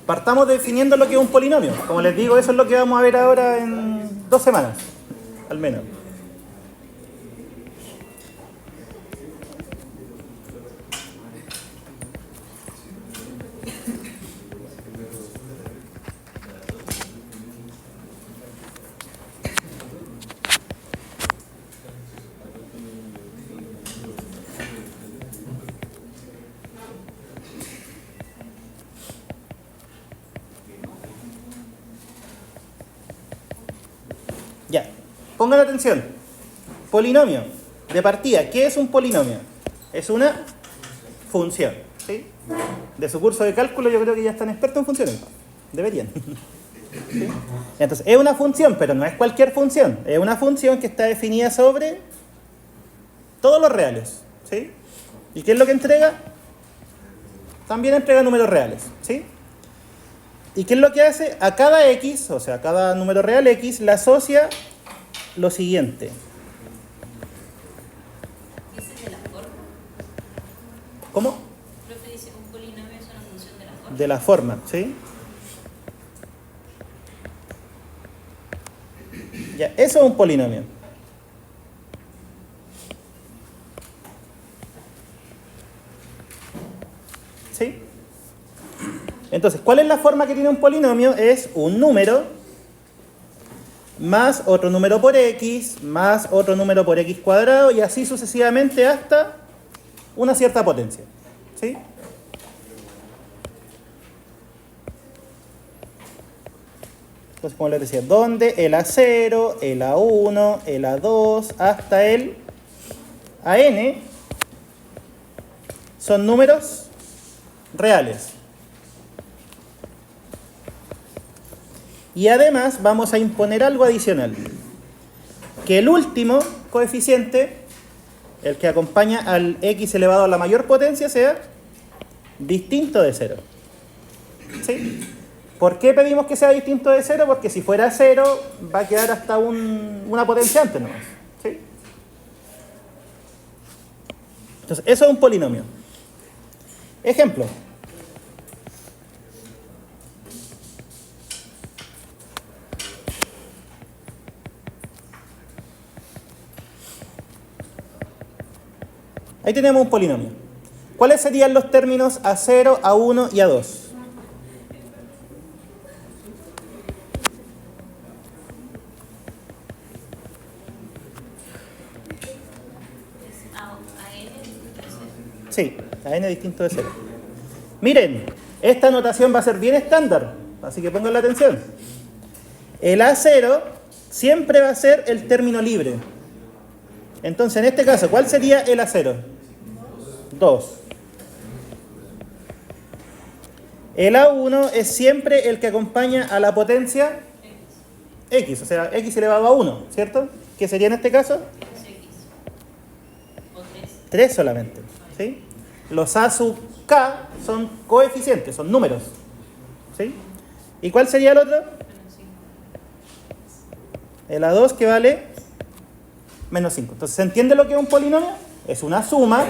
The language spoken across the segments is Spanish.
Partamos definiendo lo que es un polinomio. Como les digo, eso es lo que vamos a ver ahora en 2 semanas, al menos. Ya, pongan atención. Polinomio. De partida, ¿qué es un polinomio? Es una función. ¿Sí? De su curso de cálculo yo creo que ya están expertos en funciones. Deberían. ¿Sí? Entonces, es una función, pero no es cualquier función. Es una función que está definida sobre todos los reales. ¿Sí? ¿Y qué es lo que entrega? También entrega números reales. ¿Sí? ¿Y qué es lo que hace? A cada x, o sea, a cada número real x, le asocia lo siguiente. ¿Dice de la forma? ¿Cómo? Profe dice un polinomio es una función de la forma. De la forma, ¿sí? Ya, eso es un polinomio. ¿Sí? Entonces, ¿cuál es la forma que tiene un polinomio? Es un número más otro número por x, más otro número por x cuadrado, y así sucesivamente hasta una cierta potencia. ¿Sí? Entonces, como les decía, donde el A0, el A1, el A2, hasta el AN son números reales. Y además vamos a imponer algo adicional. Que el último coeficiente, el que acompaña al x elevado a la mayor potencia, sea distinto de 0. ¿Sí? ¿Por qué pedimos que sea distinto de 0? Porque si fuera 0 va a quedar hasta una potencia antes nomás. ¿Sí? Entonces, eso es un polinomio. Ejemplo. Ahí tenemos un polinomio. ¿Cuáles serían los términos A0, A1 y A2? Es AN. Sí, AN distinto de 0. Miren, esta notación va a ser bien estándar, así que pongan la atención. El A0 siempre va a ser el término libre. Entonces, en este caso, ¿cuál sería el A0? 2. El A1 es siempre el que acompaña a la potencia x, o sea, x elevado a 1, ¿cierto? ¿Qué sería en este caso? Es X. O 3. 3 solamente, ¿sí? Los A sub k son coeficientes, son números, ¿sí? ¿Y cuál sería el otro? Menos 5. El A2 que vale menos 5. Entonces, ¿se entiende lo que es un polinomio? Es una suma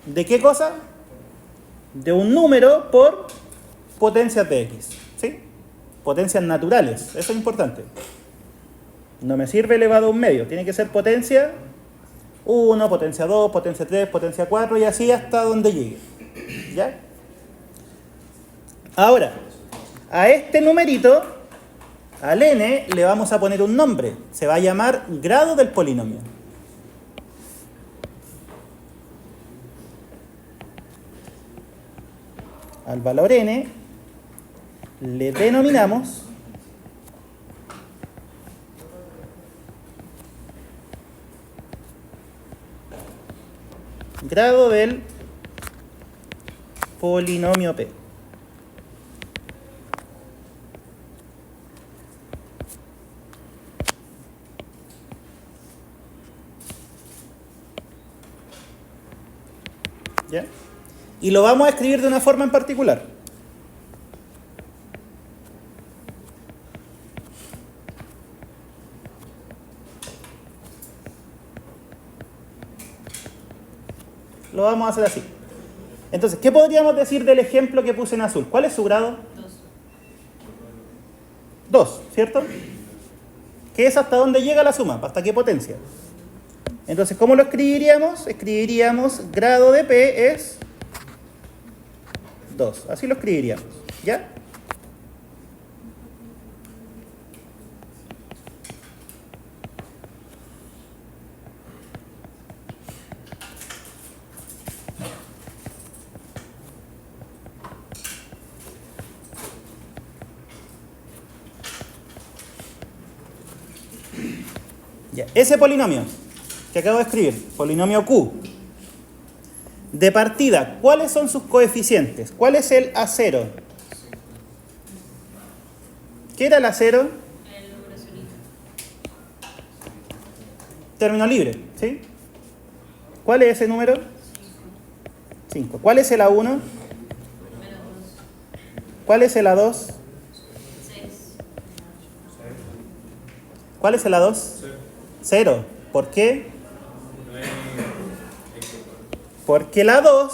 ¿de qué cosa? De un número por potencias de x, ¿sí? Potencias naturales, eso es importante. No me sirve elevado a un medio, tiene que ser potencia 1, potencia 2, potencia 3, potencia 4 y así hasta donde llegue. ¿Ya? Ahora, a este numerito, al n, le vamos a poner un nombre. Se va a llamar grado del polinomio. Al valor n le denominamos grado del polinomio P. ¿Ya? Y lo vamos a escribir de una forma en particular. Lo vamos a hacer así. Entonces, ¿qué podríamos decir del ejemplo que puse en azul? ¿Cuál es su grado? 2. 2, ¿cierto? ¿Qué es hasta dónde llega la suma? ¿Hasta qué potencia? Entonces, ¿cómo lo escribiríamos? Escribiríamos grado de P es 2. Así lo escribiríamos. ¿Ya? Ya. Ese polinomio que acabo de escribir, polinomio Q, de partida, ¿cuáles son sus coeficientes? ¿Cuál es el A0? ¿Qué era el A0? El número solito. Término libre, ¿sí? ¿Cuál es ese número? 5. ¿Cuál es el A1? Menos 2. ¿Cuál es el A2? 6. ¿Cuál es el A2? 0. ¿Por qué? Porque el A2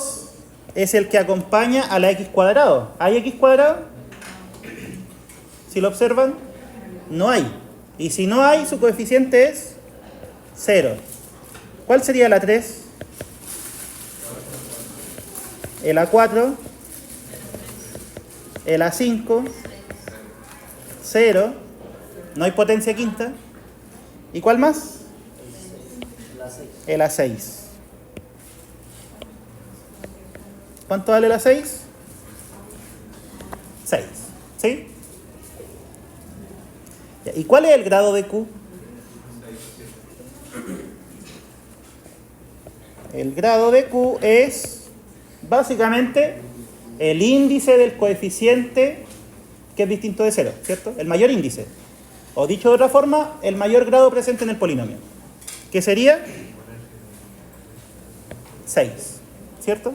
es el que acompaña a la x cuadrado. ¿Hay x cuadrado? Si lo observan, no hay. Y si no hay, su coeficiente es 0. ¿Cuál sería el A3? El A4, el A5, 0, no hay potencia quinta. ¿Y cuál más? El A6. ¿Cuánto vale el A6? 6. ¿Sí? ¿Y cuál es el grado de Q? El grado de Q es básicamente el índice del coeficiente que es distinto de 0, ¿cierto? El mayor índice. O dicho de otra forma, el mayor grado presente en el polinomio. Que sería 6, ¿cierto?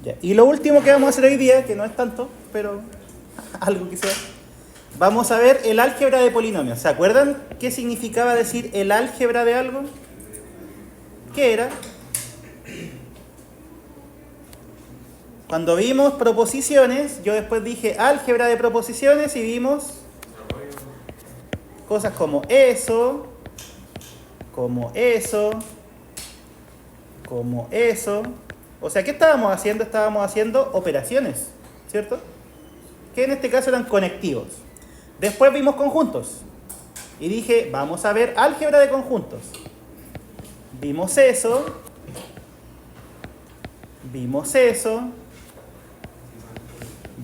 Ya. Y lo último que vamos a hacer hoy día, que no es tanto, pero algo que sea, vamos a ver el álgebra de polinomios. ¿Se acuerdan qué significaba decir el álgebra de algo? ¿Qué era? Cuando vimos proposiciones, yo después dije álgebra de proposiciones y vimos cosas como eso, como eso, como eso. O sea, ¿qué estábamos haciendo? Estábamos haciendo operaciones, ¿cierto? Que en este caso eran conectivos. Después vimos conjuntos. Y dije, vamos a ver álgebra de conjuntos. Vimos eso. Vimos eso.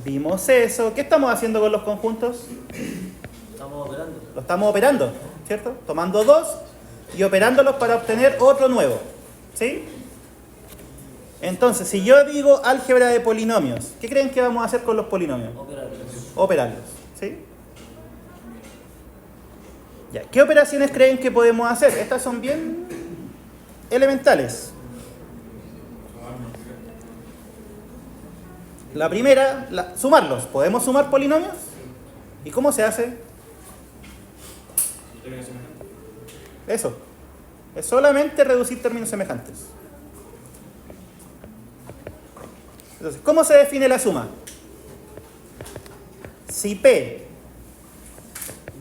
Vimos eso. ¿Qué estamos haciendo con los conjuntos? Estamos operando. Lo estamos operando, ¿cierto? Tomando dos y operándolos para obtener otro nuevo. ¿Sí? Entonces, si yo digo álgebra de polinomios, ¿qué creen que vamos a hacer con los polinomios? Operarlos. ¿Sí? Ya, ¿qué operaciones creen que podemos hacer? Estas son bien elementales. La primera, sumarlos. ¿Podemos sumar polinomios? ¿Y cómo se hace? Eso. Es solamente reducir términos semejantes. Entonces, ¿cómo se define la suma? Si P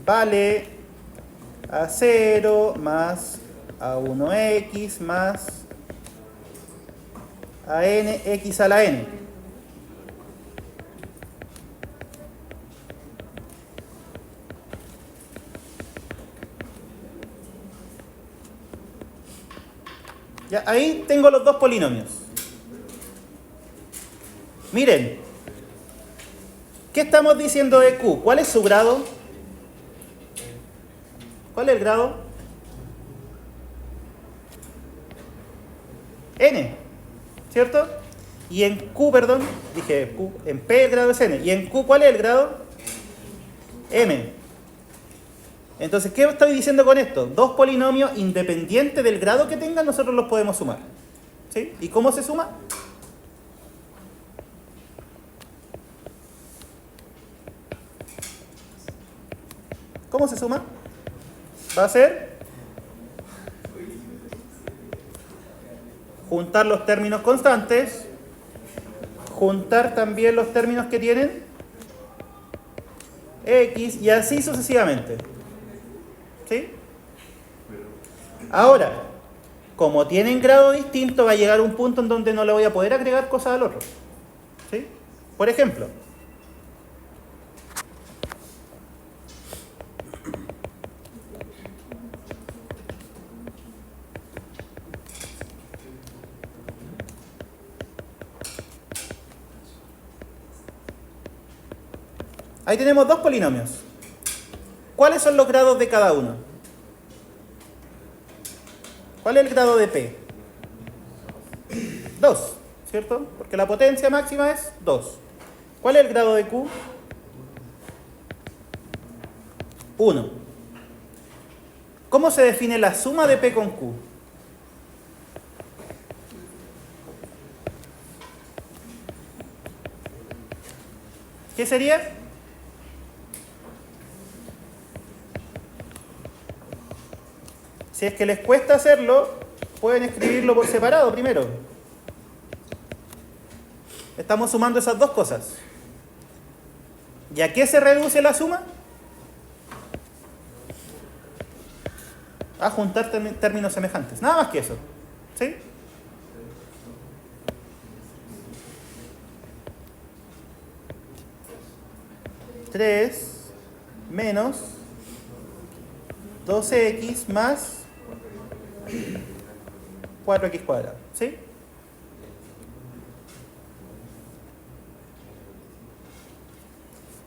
vale a 0 más a 1x más a n x a la n. Ya, ahí tengo los dos polinomios. Miren, ¿qué estamos diciendo de Q? ¿Cuál es su grado? ¿Cuál es el grado? N, ¿cierto? Y en Q, perdón, dije Q, en P el grado es N. ¿Y en Q cuál es el grado? M. Entonces, ¿qué estoy diciendo con esto? Dos polinomios independientes del grado que tengan, nosotros los podemos sumar. ¿Sí? ¿Y cómo se suma? ¿Cómo se suma? Va a ser juntar los términos constantes, juntar también los términos que tienen X y así sucesivamente. ¿Sí? Ahora, como tienen grado distinto, va a llegar un punto en donde no le voy a poder agregar cosas al otro. ¿Sí? Por ejemplo, ahí tenemos dos polinomios. ¿Cuáles son los grados de cada uno? ¿Cuál es el grado de P? 2, ¿cierto? Porque la potencia máxima es 2. ¿Cuál es el grado de Q? 1. ¿Cómo se define la suma de P con Q? ¿Qué sería? Si es que les cuesta hacerlo, pueden escribirlo por separado primero. Estamos sumando esas dos cosas. ¿Y a qué se reduce la suma? A juntar términos semejantes. Nada más que eso. ¿Sí? Tres menos 12x más 4x cuadrado. ¿Sí?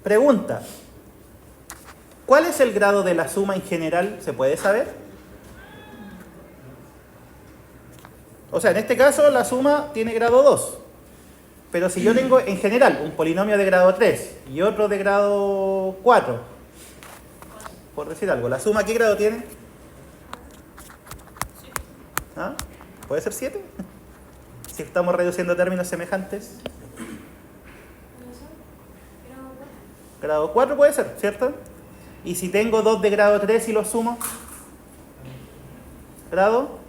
Pregunta. ¿Cuál es el grado de la suma en general? ¿Se puede saber? O sea, en este caso la suma tiene grado 2. Pero si yo tengo en general un polinomio de grado 3 y otro de grado 4, por decir algo, ¿la suma qué grado tiene? ¿Ah? ¿Puede ser 7? Si estamos reduciendo términos semejantes. Grado 4 puede ser, ¿cierto? Y si tengo 2 de grado 3 y los sumo, ¿grado?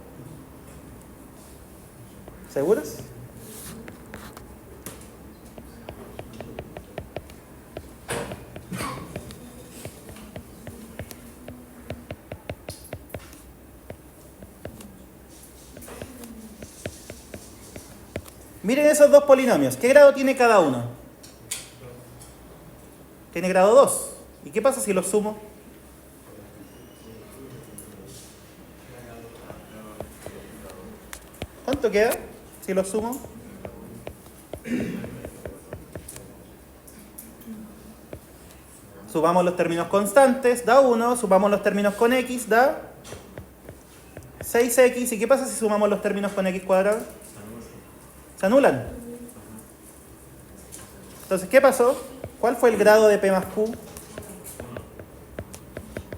¿Seguros? Miren esos dos polinomios. ¿Qué grado tiene cada uno? Tiene grado 2. ¿Y qué pasa si los sumo? ¿Cuánto queda si los sumo? Sumamos los términos constantes, da 1. Sumamos los términos con x, da 6x. ¿Y qué pasa si sumamos los términos con x cuadrado? Se anulan. Entonces, ¿qué pasó? ¿Cuál fue el grado de P más Q?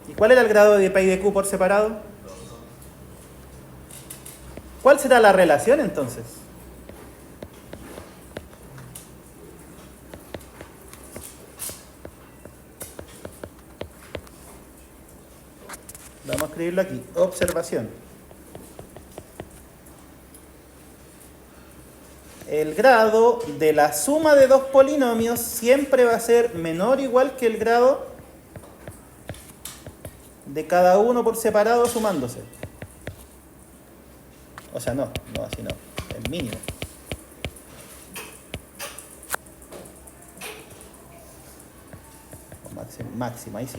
¿Y cuál era el grado de P y de Q por separado? ¿Cuál será la relación entonces? Vamos a escribirlo aquí. Observación. El grado de la suma de dos polinomios siempre va a ser menor o igual que el grado de cada uno por separado sumándose. O sea, no así no, es mínimo. O máximo, ahí sí.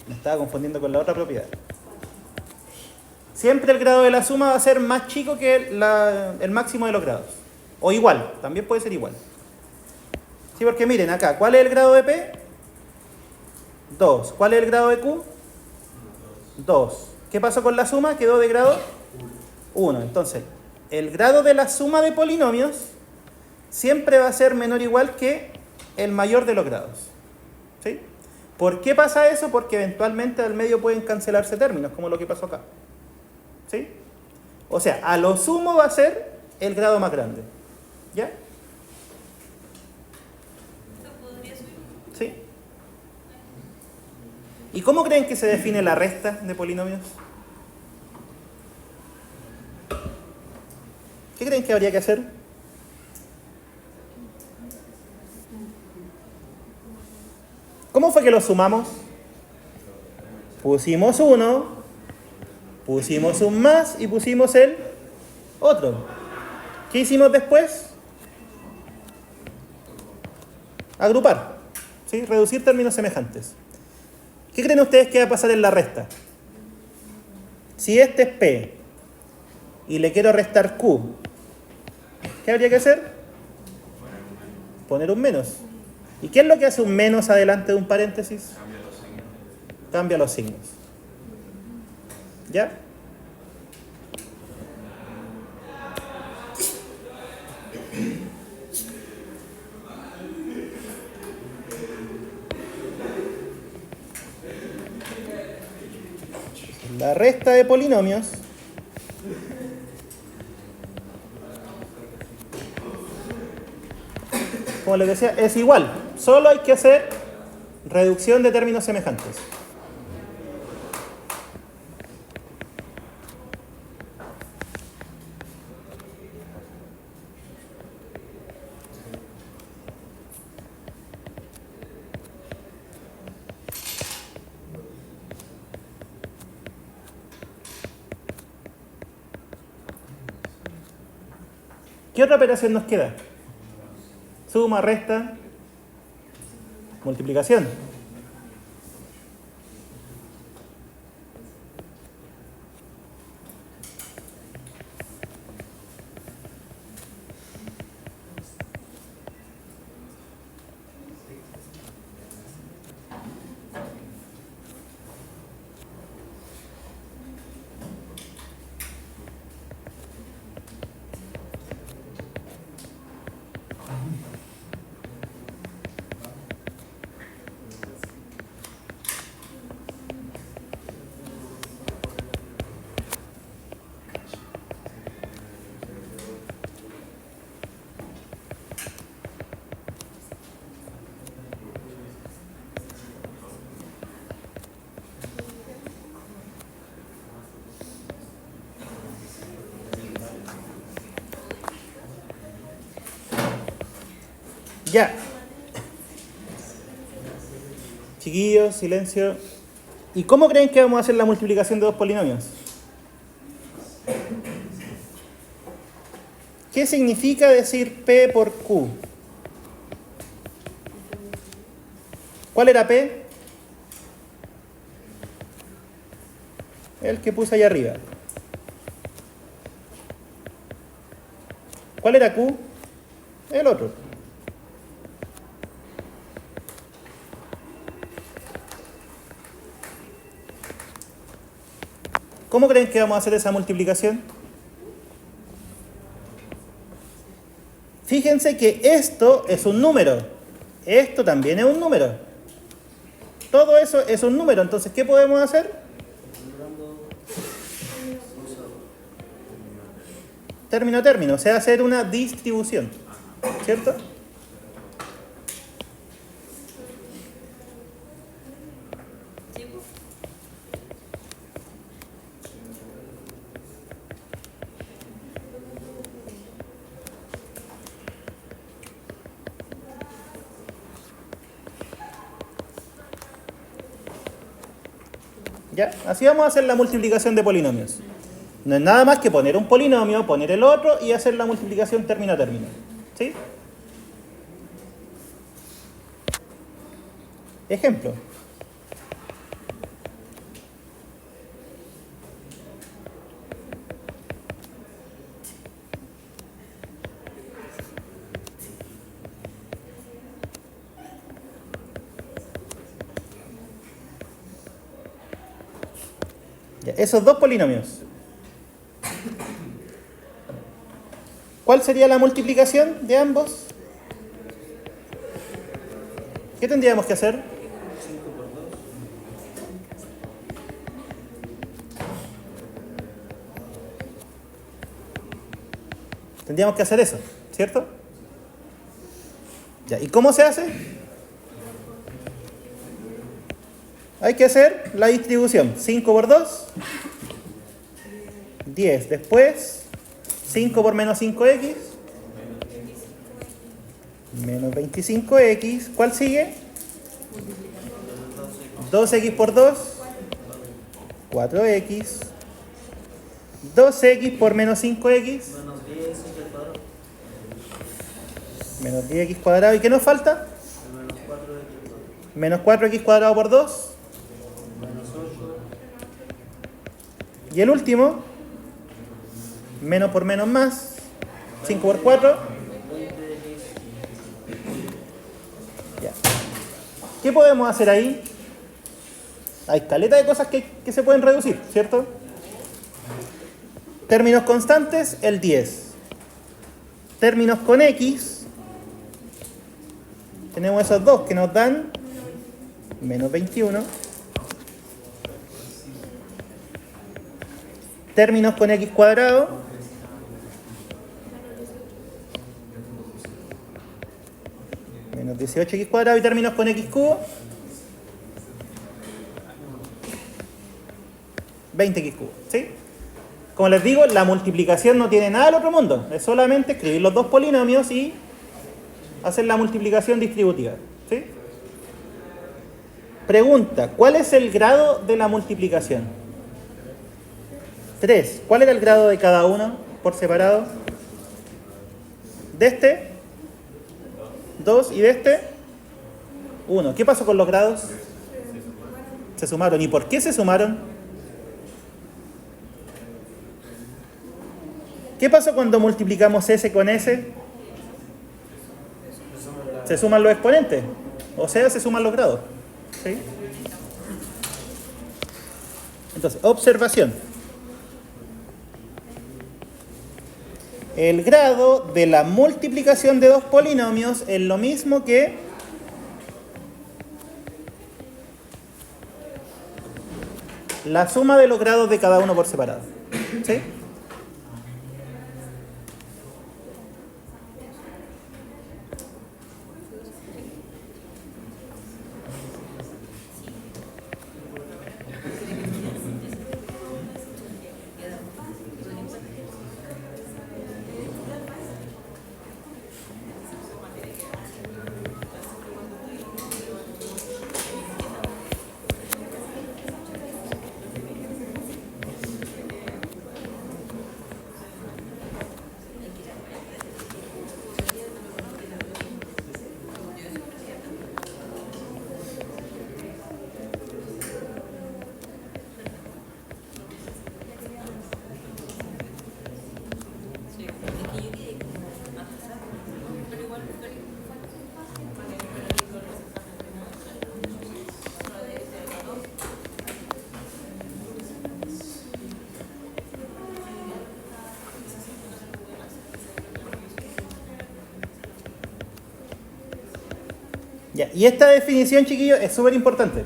Me estaba confundiendo con la otra propiedad. Siempre el grado de la suma va a ser más chico que el máximo de los grados. O igual, también puede ser igual. Sí, porque miren acá, ¿cuál es el grado de P? 2. ¿Cuál es el grado de Q? 2. ¿Qué pasó con la suma? Quedó de grado 1. Entonces, el grado de la suma de polinomios siempre va a ser menor o igual que el mayor de los grados. ¿Sí? ¿Por qué pasa eso? Porque eventualmente al medio pueden cancelarse términos, como lo que pasó acá. ¿Sí? O sea, a lo sumo va a ser el grado más grande. ¿Ya? ¿Podría subir? ¿Sí? ¿Y cómo creen que se define la resta de polinomios? ¿Qué creen que habría que hacer? ¿Cómo fue que lo sumamos? Pusimos uno, pusimos un más y pusimos el otro. ¿Qué hicimos después? Agrupar, ¿sí? Reducir términos semejantes. ¿Qué creen ustedes que va a pasar en la resta? Si este es P y le quiero restar Q, ¿qué habría que hacer? Poner un menos. ¿Y qué es lo que hace un menos adelante de un paréntesis? Cambia los signos. ¿Ya? La resta de polinomios como les decía, es igual. Solo hay que hacer reducción de términos semejantes. ¿Qué otra operación nos queda? Suma, resta, multiplicación. Ya. Chiquillos, silencio. ¿Y cómo creen que vamos a hacer la multiplicación de dos polinomios? ¿Qué significa decir P por Q? ¿Cuál era P? El que puse ahí arriba. ¿Cuál era Q? El otro. ¿Cómo creen que vamos a hacer esa multiplicación? Fíjense que esto es un número. Esto también es un número. Todo eso es un número. Entonces, ¿qué podemos hacer? Término a término. O sea, hacer una distribución. ¿Cierto? Sí, pues. ¿Ya? Así vamos a hacer la multiplicación de polinomios. No es nada más que poner un polinomio, poner el otro y hacer la multiplicación término a término. ¿Sí? Ejemplo. Ya, esos dos polinomios. ¿Cuál sería la multiplicación de ambos? ¿Qué tendríamos que hacer? 5 por 2. Tendríamos que hacer eso, ¿cierto? Ya, ¿y cómo se hace? Hay que hacer la distribución. 5 por 2, 10. Después, 5 por menos 5x, menos 25x. ¿Cuál sigue? 2x por 2, 4x. 2x por menos 5x, Menos 10 al cuadrado. menos 10x cuadrado. ¿Y qué nos falta? Menos 4x al cuadrado. Menos 4x cuadrado por 2. Menos 8. Y el último, menos por menos más, 5 por 4. 20x. Ya. ¿Qué podemos hacer ahí? Hay caleta de cosas que se pueden reducir, ¿cierto? Términos constantes, el 10. Términos con x, tenemos esos dos que nos dan menos 21. Términos con x cuadrado, menos 18x cuadrado. Y términos con x cubo, 20x cubo, ¿sí? Como les digo, la multiplicación no tiene nada del otro mundo. Es solamente escribir los dos polinomios y hacer la multiplicación distributiva, ¿sí? Pregunta, ¿cuál es el grado de la multiplicación? 3. ¿Cuál era el grado de cada uno por separado? De este, 2, y de este, 1. ¿Qué pasó con los grados? Se sumaron. ¿Y por qué se sumaron? ¿Qué pasó cuando multiplicamos S con S? Se suman los exponentes. O sea, se suman los grados. ¿Sí? Entonces, observación. El grado de la multiplicación de dos polinomios es lo mismo que la suma de los grados de cada uno por separado. ¿Sí? Ya, y esta definición, chiquillos, es súper importante.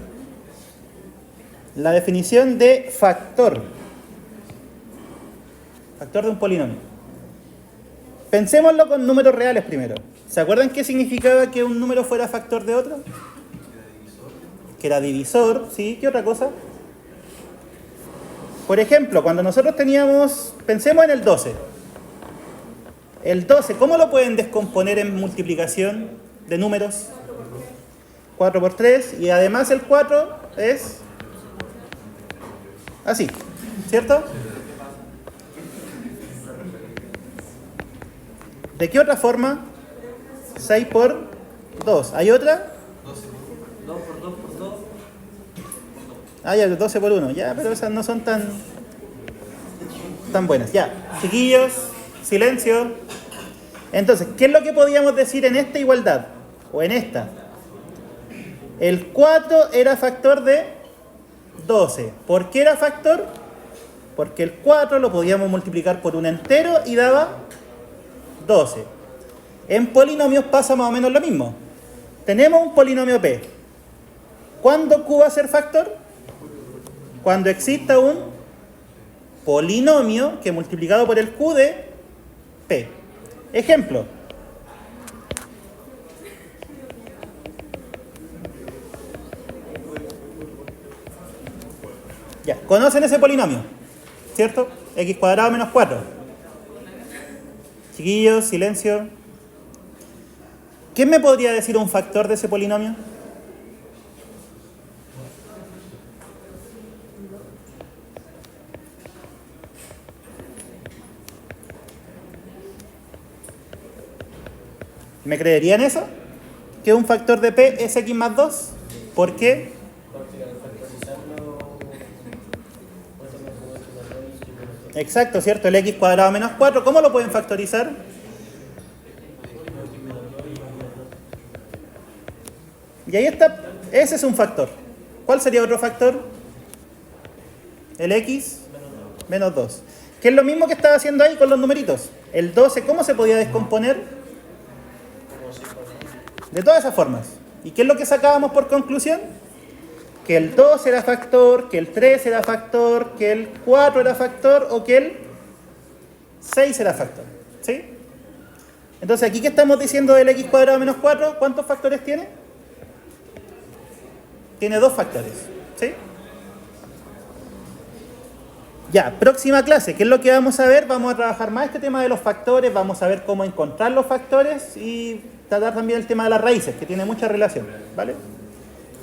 La definición de factor. Factor de un polinomio. Pensémoslo con números reales primero. ¿Se acuerdan qué significaba que un número fuera factor de otro? Que era divisor, ¿sí? ¿Qué otra cosa? Por ejemplo, cuando nosotros teníamos... Pensemos en el 12. El 12, ¿cómo lo pueden descomponer en multiplicación de números? 4 por 3, y además el 4 es así, ¿cierto? ¿De qué otra forma? 6 por 2. ¿Hay otra? 2 por 2 por 2. Ah, ya, 12 por 1. Ya, pero esas no son tan buenas. Ya, chiquillos, silencio. Entonces, ¿qué es lo que podíamos decir en esta igualdad? O en esta. El 4 era factor de 12. ¿Por qué era factor? porque el 4 lo podíamos multiplicar por un entero y daba 12. En polinomios pasa más o menos lo mismo. Tenemos un polinomio P. ¿Cuándo Q va a ser factor? Cuando exista un polinomio que multiplicado por el Q de P. Ejemplo. Ya, ¿conocen ese polinomio? ¿Cierto? X cuadrado menos 4. Chiquillos, silencio. ¿Quién me podría decir un factor de ese polinomio? ¿Me creerían eso? ¿Que un factor de P es X más 2? ¿Por qué? Porque al factorizarlo, Exacto, ¿cierto? El X cuadrado menos 4, ¿cómo lo pueden factorizar? Y ahí está, ese es un factor. ¿Cuál sería otro factor? El X menos 2. Que es lo mismo que estaba haciendo ahí con los numeritos. El 12, ¿cómo se podía descomponer? De todas esas formas. ¿Y qué es lo que sacábamos por conclusión? Que el 2 era factor, que el 3 era factor, que el 4 era factor o que el 6 era factor. ¿Sí? Entonces, ¿aquí qué estamos diciendo del X cuadrado menos 4? ¿Cuántos factores tiene? Tiene 2 factores. ¿Sí? Ya, próxima clase, ¿qué es lo que vamos a ver? Vamos a trabajar más este tema de los factores, vamos a ver cómo encontrar los factores y tratar también el tema de las raíces, que tiene mucha relación, ¿vale?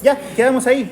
Ya, quedamos ahí.